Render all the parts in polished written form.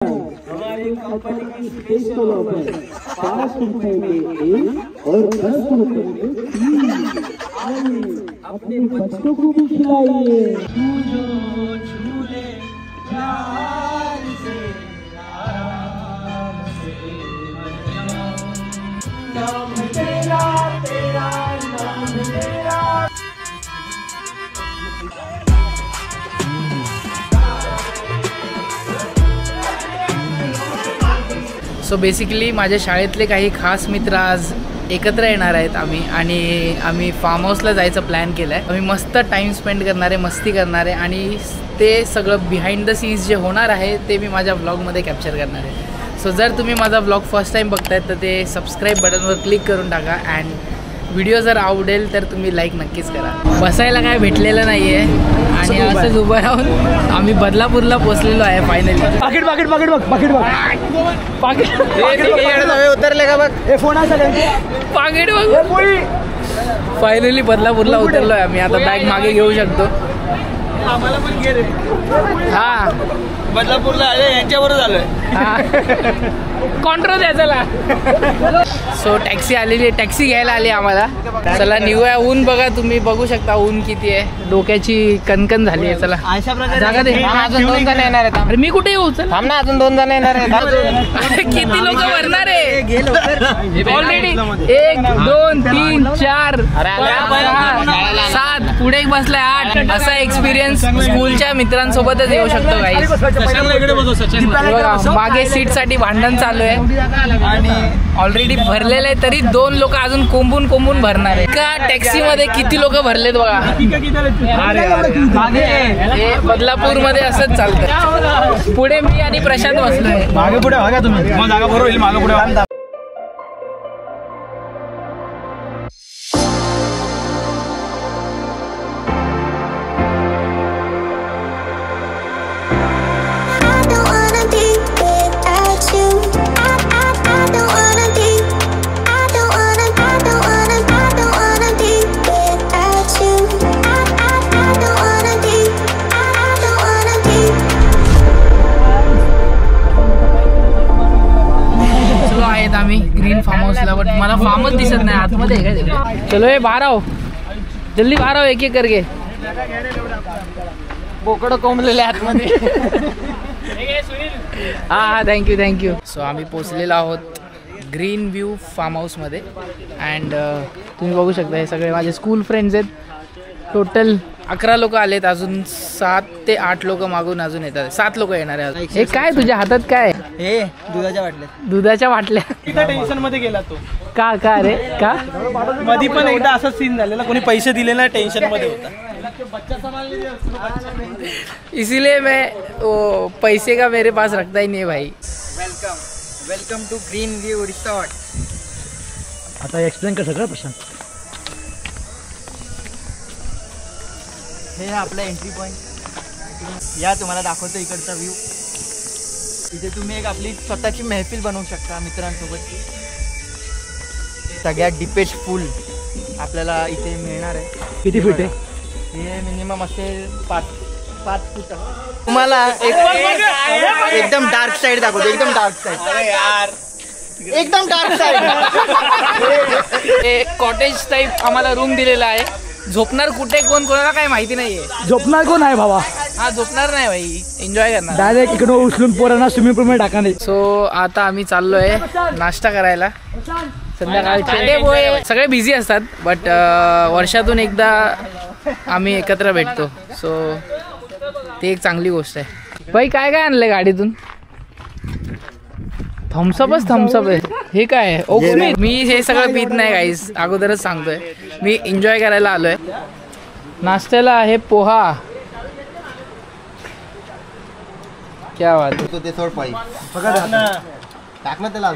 हमारी कंपनी की special offer 5 रुपए में 1 और 10 रुपए में 3। अपने बच्चों को भी खिलाइए। झूले प्यार से आराम से नाम तेरा तेरा नाम तेरा। सो बेसिकली माझ्या शाळेतले काही खास मित्र आज एकत्र येणार आहेत आम्ही फार्म हाऊसला जायचं प्लॅन केलं आहे। आम्ही मस्त टाईम स्पेंड करणार आहे, मस्ती करणार आहे आणि ते सगळं बिहाइंड द सीन्स जे होणार आहे ते मी माझ्या ब्लॉगमध्ये कॅप्चर करणार आहे। सो जर तुम्ही माझा ब्लॉग फर्स्ट टाईम बघतायत तर ते सबस्क्राईब बटनवर क्लिक करून टाका अँड व्हिडिओ जर आवडेल तर तुम्ही लाईक नक्कीच करा। बसायला काय भेटलेलं नाही आहे आणि असंच उभं राहून आम्ही बदलापूरला पोचलेलो आहे फायनली। पाकिट पाकिट पाकिट बघ पाकिट बघ पाकिट उतरले का बघ हे फोन पाकिट बघ। फायनली बदलापूरला उतरलो आहे आम्ही। आता बॅग मागे घेऊ शकतो। आम्हाला पण घे रे। हा बदलापूरला आले यांच्याबरोबर आलोय। कॉन्ट्रो द्या चला। सो टॅक्सी आलेली आहे, टॅक्सी घ्यायला आली आम्हाला। चला निघूया। ऊन बघा, तुम्ही बघू शकता ऊन किती आहे, डोक्याची कणकण झाली आहे। चला जागा दे। अजून 2 जण येणार आहेत। अरे मी कुठे येऊ? चल थांब ना, अजून 2 जण येणार आहेत। किती लोक भरणार आहे ऑलरेडी? 1 2 3 4 5 7 पुढे एक बसलाय 8। असा एक्सपिरियन्स स्कूलच्या मित्रांसोबतच येऊ शकतो काही। मागे सीट साठी भांडण चालू आहे आणि ऑलरेडी भरलेलं आहे तरी 2 लोक अजून कोंबून भरणार आहे। का टॅक्सी मध्ये किती लोक भरलेत बघा। बदलापूर मध्ये असंच चालतं। पुढे मी आणि प्रशांत बसलोय। मागे पुढे बघा तुम्ही, मग जागा बरोबर होईल। मागे पुढे आम्ही ग्रीन फार्म हाऊसला, बट मला फार्मच दिसत नाही आतमध्ये आहे काय। चलो ये बाहर आओ, जल्दी बाहर आओ, एक एक करके। बोकडं कोंबलेले आतमध्ये। हा थँक्यू। सो आम्ही पोचलेलो आहोत ग्रीन व्ह्यू फार्म हाऊसमध्ये अँड तुम्ही बघू शकता हे सगळे माझे स्कूल फ्रेंड्स आहेत। टोटल 11 लोक आलेत, अजून 7 ते 8 लोक मागून अजून येतात। 7 लोक येणार आहे। हे काय तुझ्या हातात काय? हे दुधाच्या बाटल्या। दुधाच्या बाटल्या? किती टेन्शन मध्ये गेला तो? का रे का? मधी पण एकदा असा सीन झालेला, कोणी पैसे दिले ना, टेन्शन मध्ये होता। इसीलिए मैं वो पैसे का मेरे पास रखता ही नहीं भाई। Welcome to green view resort. आता एक्सप्लेन कर सगळं प्रशांत। हे आपला एंट्री पॉइंट। या तुम्हाला दाखवतो इकडचा व्ह्यू। इथे तुम्ही एक आपली स्वतःची महफिल बनवू शकता मित्रांसोबत। सगळ्यात डिपेस्ट पूल आपल्याला इथे मिळणार आहे। किती फूट आहे? हे मिनिमम असेल 5 फूट। तुम्हाला एकदम डार्क साइड दाखवतो, एकदम डार्क साइड। अरे यार एकदम डार्क साइड। एक कॉटेज टाइप आम्हाला रूम दिलेला आहे। झोपणार कुठे कोण कोणाला काही माहिती नाहीये। झोपणार कोण आहे भावा? हा झोपणार नाही भाई, एन्जॉय करणार। डायरेक्ट इकडे उचलून पोरांना स्विमिंग पूल मध्ये टाका नाही। सो आता आम्ही चाललोय नाश्ता करायला। संध्याकाळचे सगळे बिझी असतात बट वर्षातून एकदा आम्ही एकत्र भेटतो। सो ती एक चांगली गोष्ट आहे। भाई काय काय आणलंय गाडीतून? थम्सअपच थम्सअप आहे। हे काय आहे? ओके मी हे सगळं पित नाही गाईस, अगोदरच सांगतोय। मी एन्जॉय करायला आलोय। नाश्त्याला आहे पोहा। क्या बात तो ते सोड पाई टाकणं त्याला।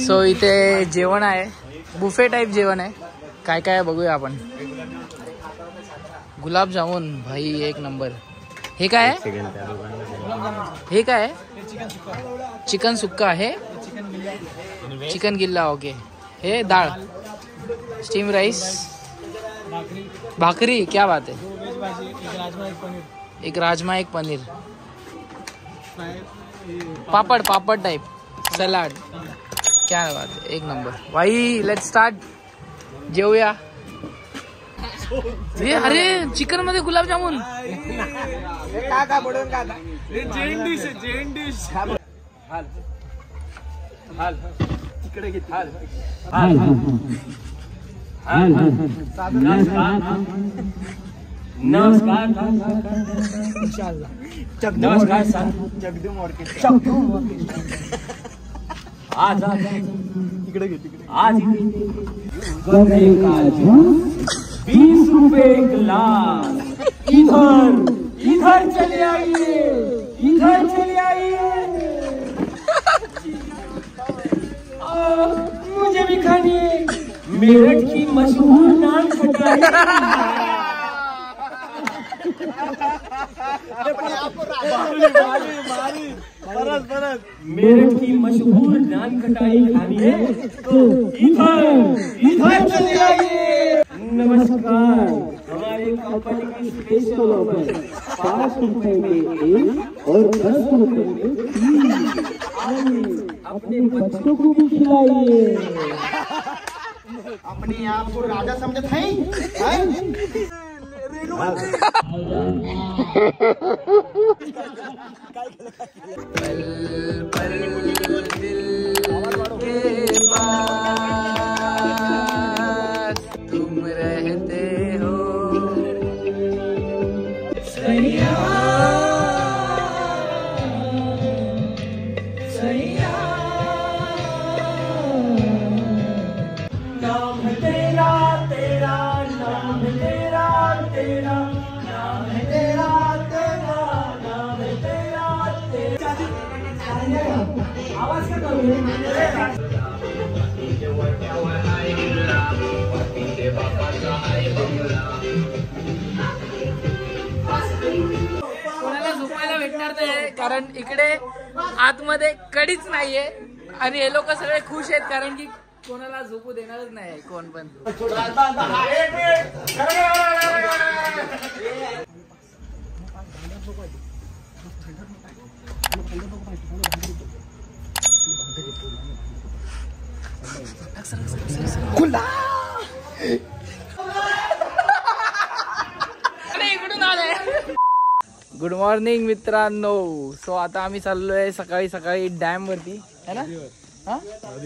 सो इथे जेवण आहे, बुफे टाईप जेवण आहे. काय काय बघूया आपण. गुलाबजामुन भाई एक नंबर. हे काय आहे? हे काय आहे? चिकन सुक्का आहे, चिकन गिल्ला. ओके. हे डाळ, स्टीम राईस, भाकरी. क्या बात है. एक राजमा एक पनीर, पापड़ पापड़ टाइप, सलाड. क्या बात है, एक नंबर भाई. Let's start. जेवूया. अरे चिकन मध्ये गुलाबजामुन. नमस्कार. आज तिकडे आज 20 रुपए ग्लास. इधर चले आइए, इधर चले आइए. मुझे भी खानी है मेरठ की मशहूर नान खटाई. मेरठ की मशहूर नान खटाई खानी है तो इधर चले आइए. नमस्कार. हमारे कंपनी की स्पेशल ऑफर 5 रुपए में 1 और 10 रुपए में 3. अपने बच्चों को भी खिलाइए. अपने आप को राजा समझत है. पल पल दिल के पास तुम रहते हो. सैया सैया नाम है तेरा तेरा, नाम है तेरा तेरा, नाम है तेरा तेरा, नाम है तेरा तेरा. आवाज क्या करू. कोणाला झोपायला भेटणार नाही कारण इकडे आतमध्ये कडीच नाहीये आणि हे लोक सगळे खुश आहेत कारण की कोणाला झोपू देणारच नाही कोण पण. इकडून आले. गुड मॉर्निंग मित्रांनो. सो आता आम्ही चाललोय सकाळी सकाळी डॅम वरती है ना. हा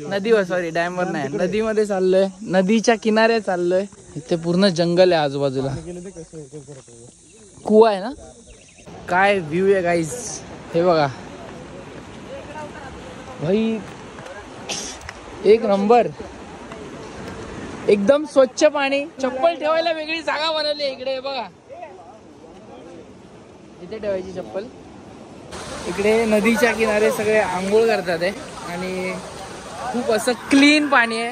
नदीवर, सॉरी डॅम वर नाही, नदीमध्ये चाललोय. नदीच्या किनारे चाललोय. इथे पूर्ण जंगल आहे आजूबाजूला. कुवा आहे ना. काय व्ह्यू आहे गाईज. हे बघा भाई एक नंबर. एकदम स्वच्छ पाणी. चप्पल ठेवायला वेगळी जागा बनवली इकडे. बघा इथे ठेवायची चप्पल. इकडे नदीच्या किनारे सगळे आंघोळ करतात आहे आणि खूप असं क्लीन पाणी आहे.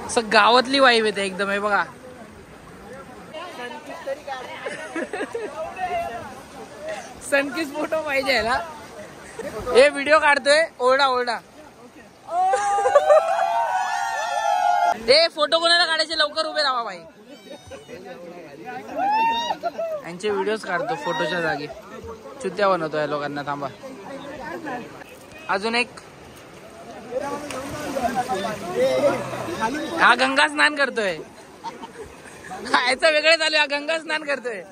असं गावातली वाईब येते एकदम. आहे बघा सनकिस फोटो पाहिजे ना. हे व्हिडिओ काढतोय. ओरडा ओरडा. हे फोटो कोणाला काढायचे लवकर उभे राहा बाई. यांचे व्हिडिओज काढतो फोटोच्या जागी. चुत्या बनवतो या लोकांना. थांबा अजून एक. हा गंगा स्नान करतोय. याचं वेगळं चालू. हा गंगा स्नान करतोय.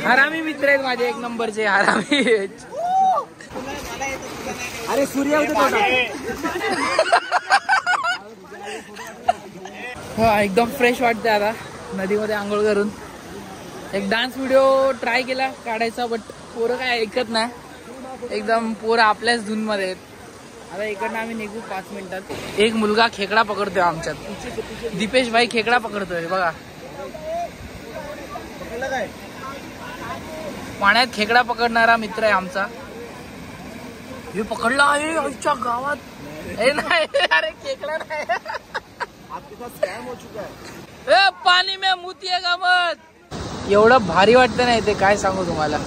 हरामी मित्र आहेत माझे एक नंबरचे. हरामी. अरे सूर्य हा एकदम फ्रेश वाटते आता नदीमध्ये आंघोळ करून. एक डान्स व्हिडिओ ट्राय केला काढायचा बट पोरं काय ऐकत नाही. एकदम पोरं आपल्याच धून मध्ये आहेत. आता इकडनं आम्ही निघू 5 मिनिटात. एक मुलगा खेकडा पकडतोय आमच्यात. दीपेश भाई खेकडा पकडतोय बघा. पाण्यात खेकडा पकडणारा मित्र आहे आमचा. हे पकडला आहे आमच्या गावात. हे नाही अरे खेकडा नाही. पाणी में मुतिये गावात. एवढं भारी वाटतं ना इथे, काय सांगू तुम्हाला.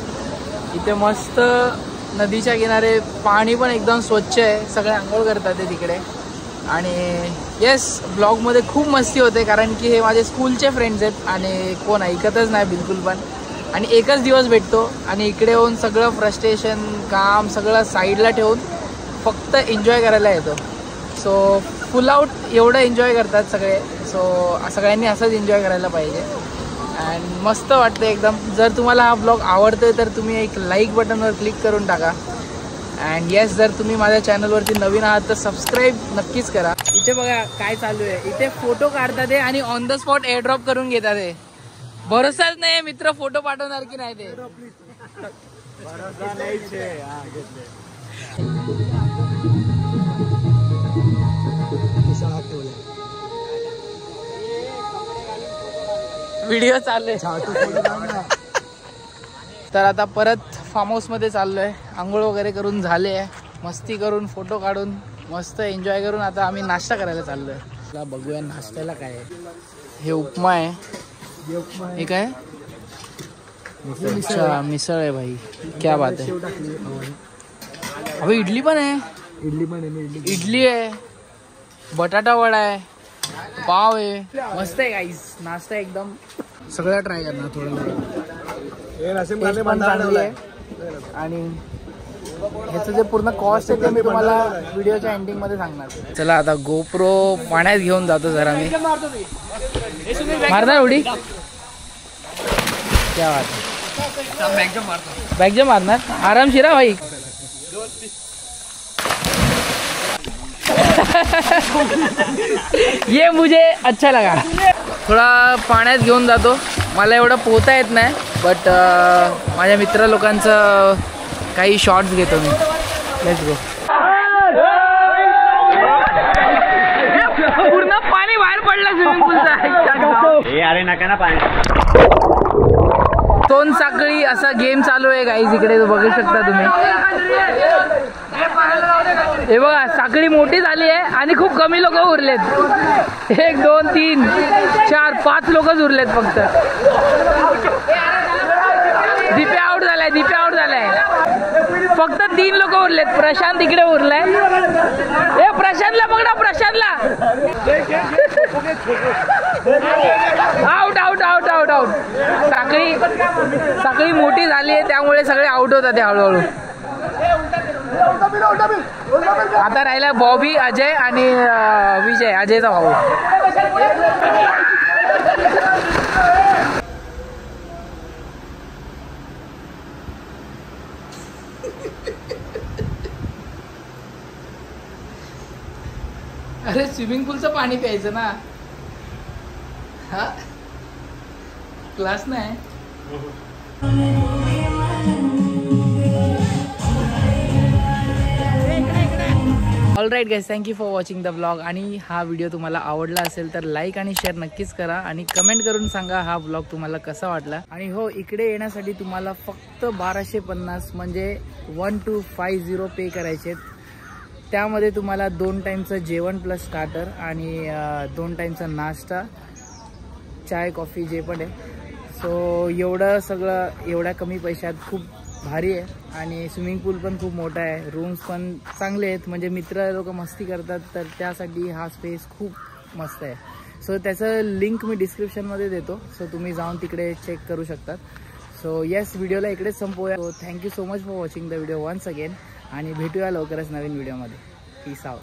इथे मस्त नदीच्या किनारे पाणी पण एकदम स्वच्छ आहे. सगळे आंघोळ करतात ते तिकडे. आणि येस, ब्लॉगमध्ये खूप मस्ती होते कारण की हे माझे स्कूलचे फ्रेंड्स आहेत आणि कोण ऐकतच नाही बिलकुल पण. आणि एकच दिवस भेटतो आणि इकडे येऊन सगळं फ्रस्ट्रेशन काम सगळं साईडला ठेवून फक्त एन्जॉय करायला येतो. सो फुल आउट एवढं एन्जॉय करतात सगळे. सो सगळ्यांनी असंच एन्जॉय करायला पाहिजे. अँड मस्त वाटतं एकदम. जर तुम्हाला हा ब्लॉग आवडतोय तर तुम्ही एक लाईक बटनवर क्लिक करून टाका. अँड येस, जर तुम्ही माझ्या चॅनलवरती नवीन आहात तर सबस्क्राईब नक्कीच करा. इथे बघा काय चालू आहे. इथे फोटो काढतात आहे आणि ऑन द स्पॉट एअरड्रॉप करून घेतात आहे. भरोसाच नाही मित्र फोटो पाठवणार की नाही ते. व्हिडिओ चालले. तर आता परत फार्म हाऊस मध्ये चाललोय. आंघोळ वगैरे करून झाले आहे. मस्ती करून फोटो काढून मस्त एन्जॉय करून आता आम्ही नाश्ता करायला चाललोय. बघूया नाश्त्याला काय आहे. हे उपमा आहे. हे काय अच्छा मिसळ आहे भाई. क्या बात आहे. अबे इडली पण आहे. इडली आहे, बटाटा वडा आहे, पाव आहे. मस्त आहे गाईस नाश्ता एकदम. सगळं ट्राय करणार थोडं. आणि ह्याचं जे पूर्ण कॉस्ट आहे ते मी तुम्हाला व्हिडिओच्या एंडिंग मध्ये सांगणार. चला आता गोप्रो पाण्यात घेऊन जातो जरा मी. मारणार उडी. क्या बात. बॅक जम्प मारणार आरामशीर भाई. ये मुझे अच्छा लगा. थोडा पाण्यात घेऊन जातो. मला एवढं पोहता येत नाही बट माझ्या मित्र लोकांचं काही शॉट्स घेतो मी. Let's go. पूर्ण पाणी बाहेर पडलं स्विमिंग पूलचा. अरे नका ना पाणी. सोन साखळी असा गेम चालू आहे गाईज इकडे बघू शकता तुम्ही. हे बघा साखळी मोठी झाली आहे आणि खूप कमी लोक उरलेत. 1 2 3 4 5 लोकच उरलेत फक्त. दिप्या आउट झालाय. दिप्या आउट झालाय. फक्त 3 लोक उरलेत. प्रशांत इकडे उरलाय. हे प्रशांतला पकडा. प्रशांतला out out out out out. साखळी मोठी झाली आहे त्यामुळे सगळे आउट होतात हळूहळू. आता राहिला बॉबी, अजय आणि विजय, अजयचा भाऊ. अरे स्विमिंग पूलचं पाणी प्यायचं ना. हा क्लास नाही. All right guys, thank you for watching the blog. आणि हा व्हिडिओ तुम्हाला आवडला असेल तर लाईक आणि शेअर नक्कीच करा आणि कमेंट करून सांगा हा ब्लॉग तुम्हाला कसा वाटला. आणि हो, इकडे येण्यासाठी तुम्हाला फक्त 1250 म्हणजे 1250 पे करायचे. त्यामध्ये तुम्हाला 2 टाईमचं जेवण प्लस स्टार्टर आणि 2 टाईमचा नाश्ता, चाय कॉफी जे पण आहे. सो एवढं सगळं एवढ्या कमी पैशात खूप भारी आहे. आणि स्विमिंग पूल पण खूप मोठा आहे. रूम्स पण चांगले आहेत. म्हणजे मित्र लोक मस्ती करतात तर त्यासाठी हा स्पेस खूप मस्त आहे. सो त्याचं लिंक मी डिस्क्रिप्शनमध्ये देतो. सो तुम्ही जाऊन तिकडे चेक करू शकतात. सो येस, व्हिडिओला इकडेच संपवूया. So thank you so much for watching the video once again. आणि भेटूया लवकरच नवीन व्हिडिओमध्ये. Peace out.